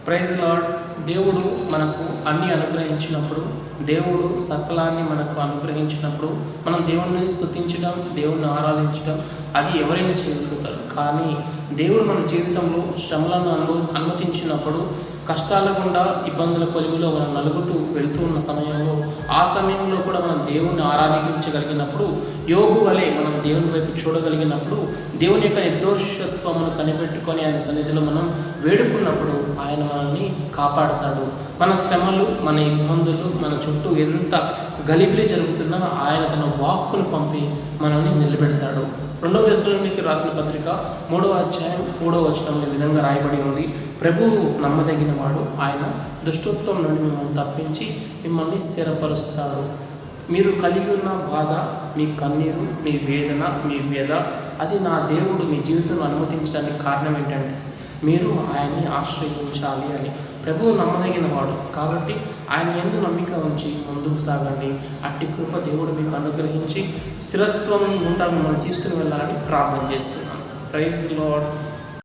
Praise lord. దేవుడు మనకు అన్నీ అనుగ్రహించినప్పుడు, దేవుడు సకలాన్ని మనకు అనుగ్రహించినప్పుడు మనం దేవుణ్ణి స్తుతించడం, దేవుణ్ణి ఆరాధించడం అది ఎవరైనా చేయగలుగుతారు. కానీ దేవుడు మన జీవితంలో శ్రమలను అనుమతించినప్పుడు, కష్టాల గుండా ఇబ్బందుల కొలువులో మనం నలుగుతూ వెళ్తూ ఉన్న సమయంలో, ఆ సమయంలో కూడా మనం దేవుణ్ణి ఆరాధించగలిగినప్పుడు, యోగు వలె మనం దేవుని వైపు చూడగలిగినప్పుడు, దేవుని యొక్క నిర్దోషత్వమును కనిపెట్టుకొని ఆయన సన్నిధిలో మనం వేడుకున్నప్పుడు ఆయన మనల్ని కాపాడుతాడు. మన శ్రమలు, మన ఇబ్బందులు, మన చుట్టూ ఎంత గలిబిలి జరుగుతున్నా ఆయన తన వాక్కును పంపి మనల్ని నిలబెడతాడు. 2వ దశలోనికి రాసిన పత్రిక 3వ అధ్యాయం 3వ వచనంలో ఈ విధంగా రాయబడి ఉంది: ప్రభువు నమ్మదగిన వాడు, ఆయన దుష్టత్వం నుండి మిమ్మల్ని తప్పించి మిమ్మల్ని స్థిరపరుస్తాడు. మీరు కలిగి ఉన్న బాధ, మీ కన్నీరు, మీ వేదన, మీ వ్యధ, అది నా దేవుడు మీ జీవితంలో అనుమతించడానికి కారణం ఏంటంటే మీరు ఆయన్ని ఆశ్రయించాలి అని. ప్రభువు నమ్మదగిన వాడు కాబట్టి ఆయన యందు నమ్మిక ఉంచి ముందుకు సాగండి. అట్టి కృప దేవుడు మీకు అనుగ్రహించి స్థిరత్వం గుండా మిమ్మల్ని తీసుకుని వెళ్ళాలని ప్రార్థన చేస్తున్నాను. Praise lord.